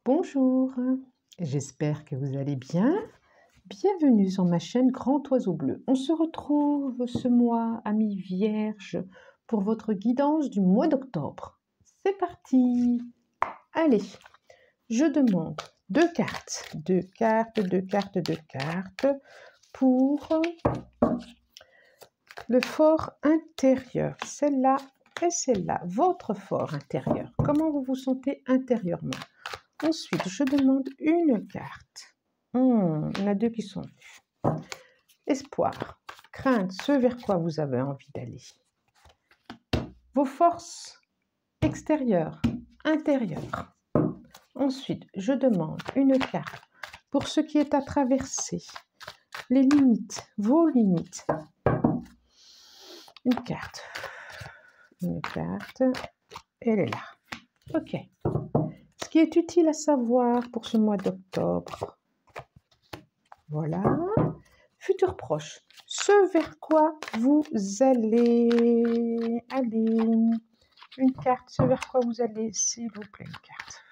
Bonjour, j'espère que vous allez bien. Bienvenue sur ma chaîne Grand Oiseau Bleu. On se retrouve ce mois, amis vierges, pour votre guidance du mois d'octobre. C'est parti! Allez, je demande deux cartes pour le fort intérieur. Celle-là et celle-là, votre fort intérieur. Comment vous vous sentez intérieurement? Ensuite, je demande une carte. Il y en a deux qui sont venues. Espoir, crainte, ce vers quoi vous avez envie d'aller. Vos forces extérieures, intérieures. Ensuite, je demande une carte pour ce qui est à traverser. Les limites, vos limites. Une carte, elle est là. Ok. Ce qui est utile à savoir pour ce mois d'octobre. Voilà. Futur proche. Ce vers quoi vous allez aller. Une carte. Ce vers quoi vous allez, s'il vous plaît, une carte.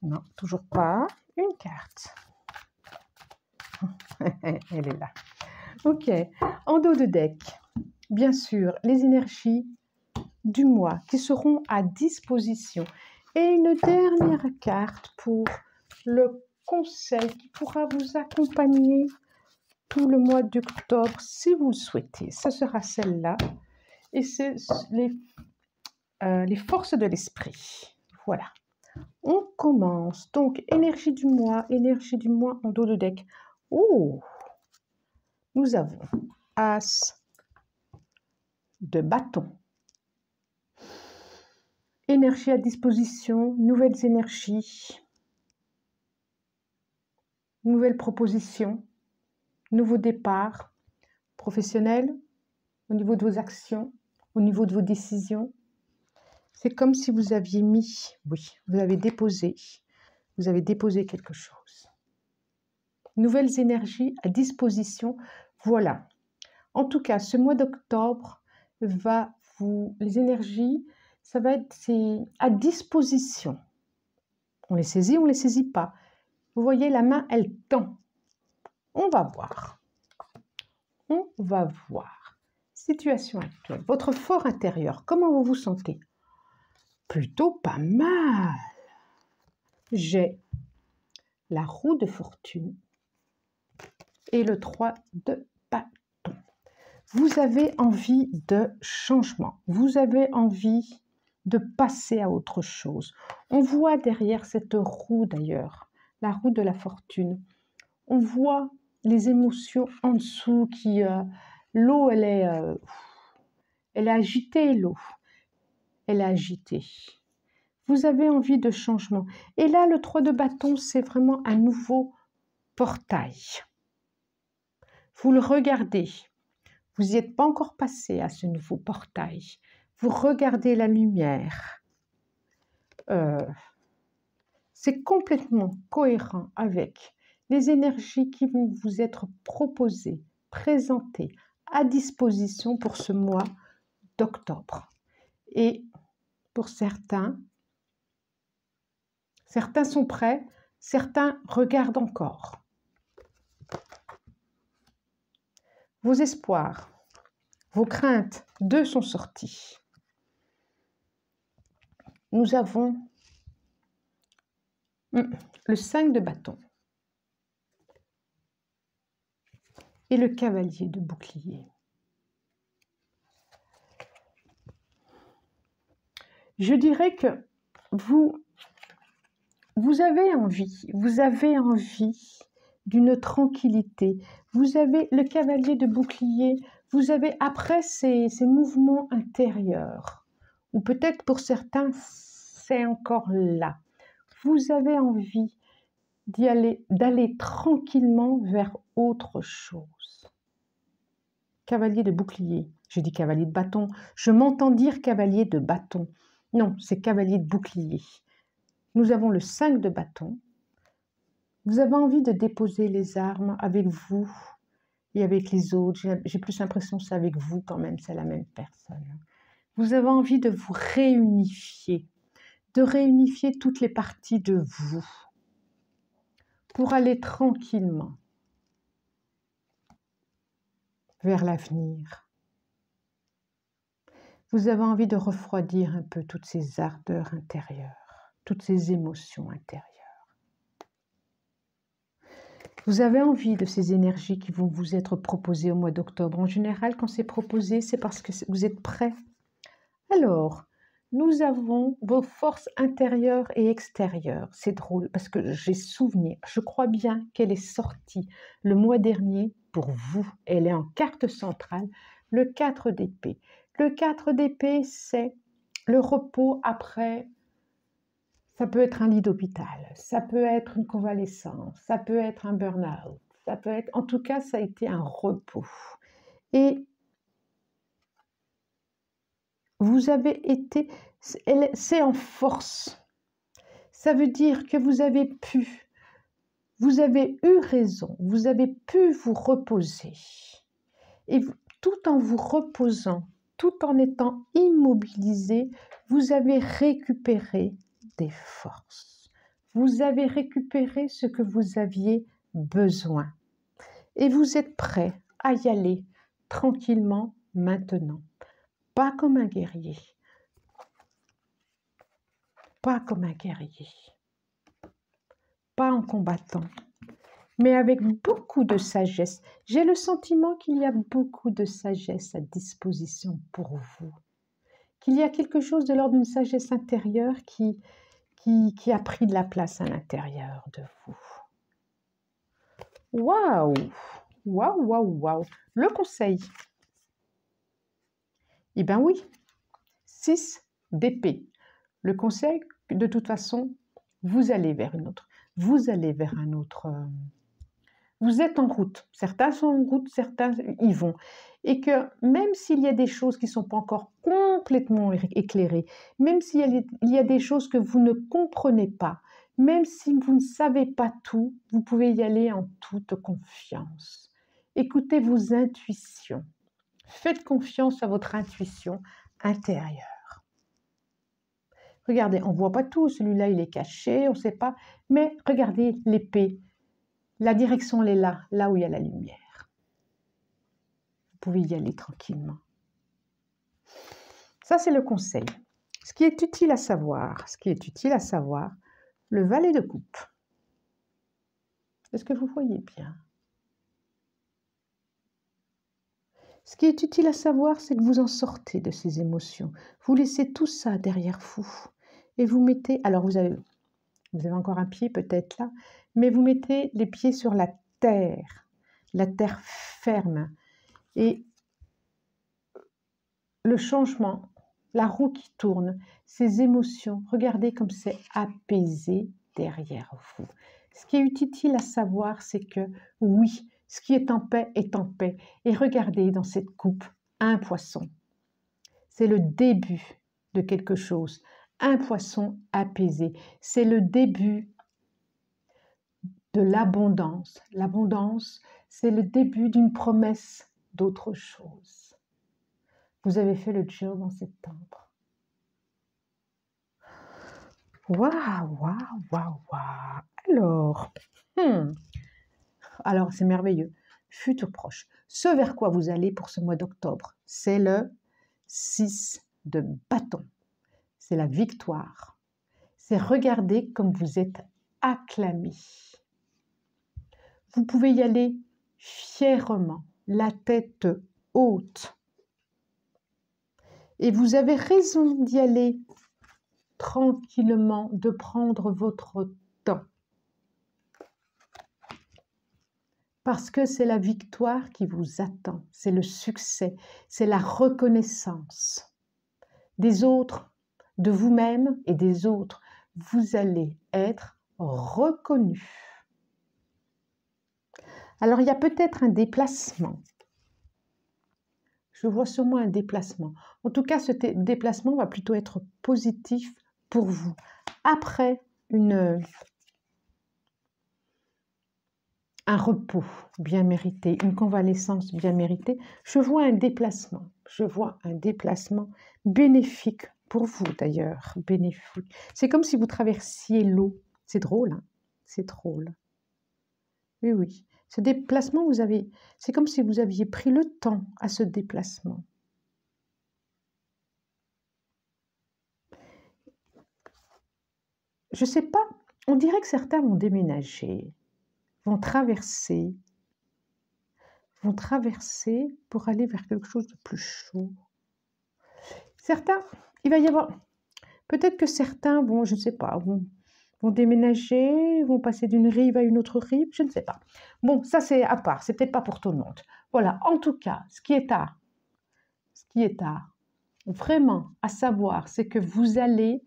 Non, toujours pas. Une carte. Elle est là. Ok. En dos de deck, bien sûr, les énergies du mois qui seront à disposition. Et une dernière carte pour le conseil qui pourra vous accompagner tout le mois d'octobre si vous le souhaitez. Ce sera celle-là. Et c'est les forces de l'esprit. Voilà. On commence. Donc, énergie du mois en dos de deck. Oh! Nous avons As de bâton. Énergie à disposition, nouvelles énergies, nouvelles propositions, nouveau départ professionnel, au niveau de vos actions, au niveau de vos décisions. C'est comme si vous aviez mis, oui, vous avez déposé quelque chose. Nouvelles énergies à disposition, voilà. En tout cas, ce mois d'octobre les énergies, ça va être à disposition. On les saisit, on ne les saisit pas. Vous voyez, la main, elle tend. On va voir. On va voir. Situation actuelle. Votre fort intérieur, comment vous vous sentez? Plutôt pas mal. J'ai la roue de fortune et le 3 de bâton. Vous avez envie de changement. Vous avez envie de passer à autre chose. On voit derrière cette roue d'ailleurs, la roue de la fortune, on voit les émotions en dessous qui... l'eau, elle est agitée, l'eau. Elle est agitée. Vous avez envie de changement. Et là, le 3 de bâton, c'est vraiment un nouveau portail. Vous le regardez. Vous n'y êtes pas encore passé à ce nouveau portail. Vous regardez la lumière. C'est complètement cohérent avec les énergies qui vont vous être proposées, présentées, à disposition pour ce mois d'octobre. Et pour certains sont prêts, certains regardent encore. Vos espoirs, vos craintes, deux sont sortis. Nous avons le 5 de bâton et le cavalier de bouclier. Je dirais que vous avez envie d'une tranquillité. Vous avez le cavalier de bouclier, vous avez après ces mouvements intérieurs, ou peut-être pour certains, c'est encore là. Vous avez envie d'aller tranquillement vers autre chose. Cavalier de bouclier, j'ai dit cavalier de bâton, je m'entends dire cavalier de bâton. Non, c'est cavalier de bouclier. Nous avons le 5 de bâton. Vous avez envie de déposer les armes avec vous et avec les autres. J'ai plus l'impression que c'est avec vous quand même, c'est la même personne. Vous avez envie de vous réunifier, de réunifier toutes les parties de vous pour aller tranquillement vers l'avenir. Vous avez envie de refroidir un peu toutes ces ardeurs intérieures, toutes ces émotions intérieures. Vous avez envie de ces énergies qui vont vous être proposées au mois d'octobre. En général, quand c'est proposé, c'est parce que vous êtes prêts. Alors, nous avons vos forces intérieures et extérieures. C'est drôle parce que j'ai souvenir, je crois bien qu'elle est sortie le mois dernier pour vous. Elle est en carte centrale, le 4 d'épée. Le 4 d'épée, c'est le repos après. Ça peut être un lit d'hôpital, ça peut être une convalescence, ça peut être un burn-out, ça peut être... En tout cas, ça a été un repos. Et vous avez été... C'est en force. Ça veut dire que vous avez eu raison, vous avez pu vous reposer. Et tout en vous reposant, tout en étant immobilisé, vous avez récupéré des forces. Vous avez récupéré ce que vous aviez besoin. Et vous êtes prêt à y aller tranquillement maintenant. Pas comme un guerrier. Pas comme un guerrier. Pas en combattant, mais avec beaucoup de sagesse. J'ai le sentiment qu'il y a beaucoup de sagesse à disposition pour vous. Qu'il y a quelque chose de l'ordre d'une sagesse intérieure qui a pris de la place à l'intérieur de vous. Waouh! Waouh, waouh, waouh! Le conseil. Eh bien oui, 6 d'épée. Le conseil, de toute façon, vous allez vers une autre. Vous allez vers un autre... Vous êtes en route. Certains sont en route, certains y vont. Et que même s'il y a des choses qui ne sont pas encore complètement éclairées, même s'il y a des choses que vous ne comprenez pas, même si vous ne savez pas tout, vous pouvez y aller en toute confiance. Écoutez vos intuitions. Faites confiance à votre intuition intérieure. Regardez, on ne voit pas tout. Celui-là, il est caché, on ne sait pas. Mais regardez l'épée. La direction, elle est là où il y a la lumière. Vous pouvez y aller tranquillement. Ça, c'est le conseil. Ce qui est utile à savoir, le valet de coupe. Est-ce que vous voyez bien? Ce qui est utile à savoir, c'est que vous en sortez de ces émotions. Vous laissez tout ça derrière vous. Et vous mettez... Alors, vous avez encore un pied peut-être là, mais vous mettez les pieds sur la terre ferme. Et le changement, la roue qui tourne, ces émotions, regardez comme c'est apaisé derrière vous. Ce qui est utile à savoir, c'est que oui, ce qui est en paix est en paix. Et regardez dans cette coupe, un poisson. C'est le début de quelque chose. Un poisson apaisé. C'est le début de l'abondance. L'abondance, c'est le début d'une promesse d'autre chose. Vous avez fait le job en septembre. Waouh, waouh, waouh, waouh. Alors, c'est merveilleux. Futur proche. Ce vers quoi vous allez pour ce mois d'octobre, c'est le 6 de bâton. C'est la victoire. C'est regarder comme vous êtes acclamé. Vous pouvez y aller fièrement, la tête haute. Et vous avez raison d'y aller tranquillement, de prendre votre temps. Parce que c'est la victoire qui vous attend, c'est le succès, c'est la reconnaissance des autres, de vous-même et des autres. Vous allez être reconnu. Alors, il y a peut-être un déplacement. Je vois sûrement un déplacement. En tout cas, ce déplacement va plutôt être positif pour vous. Après un repos bien mérité, une convalescence bien méritée, je vois un déplacement. Je vois un déplacement bénéfique pour vous d'ailleurs, bénéfique. C'est comme si vous traversiez l'eau. C'est drôle, hein? C'est drôle. Oui, oui. Ce déplacement, c'est comme si vous aviez pris le temps à ce déplacement. Je ne sais pas, on dirait que certains vont déménager, vont traverser pour aller vers quelque chose de plus chaud. Certains, il va y avoir, peut-être que certains vont, je ne sais pas, vont déménager, vont passer d'une rive à une autre rive, je ne sais pas. Bon, ça c'est à part, c'est peut-être pas pour tout le monde. Voilà, en tout cas, ce qui est vraiment à savoir, c'est que vous allez,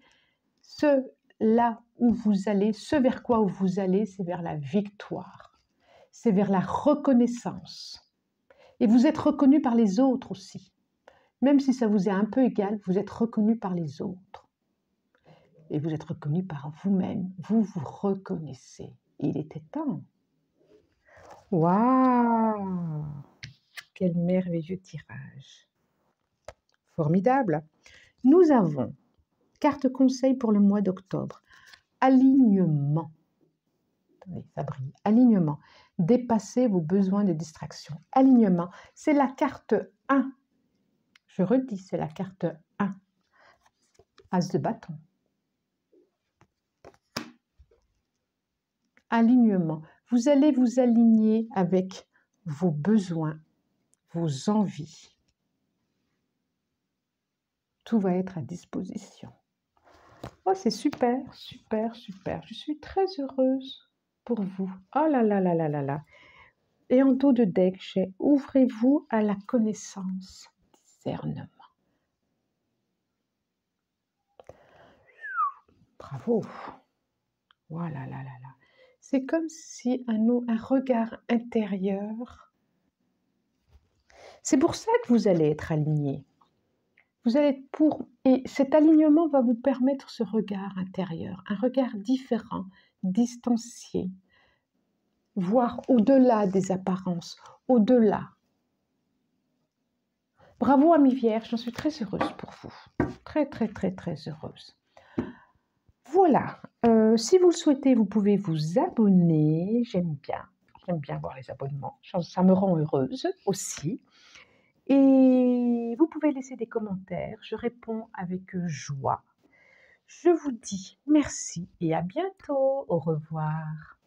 là où vous allez, ce vers quoi vous allez, c'est vers la victoire, c'est vers la reconnaissance. Et vous êtes reconnu par les autres aussi. Même si ça vous est un peu égal, vous êtes reconnu par les autres. Et vous êtes reconnu par vous-même. Vous vous reconnaissez. Il était temps. Waouh! Quel merveilleux tirage. Formidable. Nous avons carte conseil pour le mois d'octobre. Alignement. Attendez, ça brille. Alignement. Dépassez vos besoins de distraction. Alignement. C'est la carte 1. Je redis, c'est la carte 1. As de bâton. Alignement. Vous allez vous aligner avec vos besoins, vos envies. Tout va être à disposition. Oh, c'est super, super, super. Je suis très heureuse pour vous. Oh là là là là là là. Et en dos de deck, j'ai ouvrez-vous à la connaissance, discernement. Bravo. Voilà là là là. C'est comme si un regard intérieur. C'est pour ça que vous allez être aligné. Vous allez être et cet alignement va vous permettre ce regard intérieur, un regard différent, distancié, voire au-delà des apparences, au-delà. Bravo Amis Vierge, j'en suis très heureuse pour vous. Très, très, très, très heureuse. Voilà, si vous le souhaitez, vous pouvez vous abonner. J'aime bien voir les abonnements, ça me rend heureuse aussi. Et vous pouvez laisser des commentaires, je réponds avec joie. Je vous dis merci et à bientôt. Au revoir.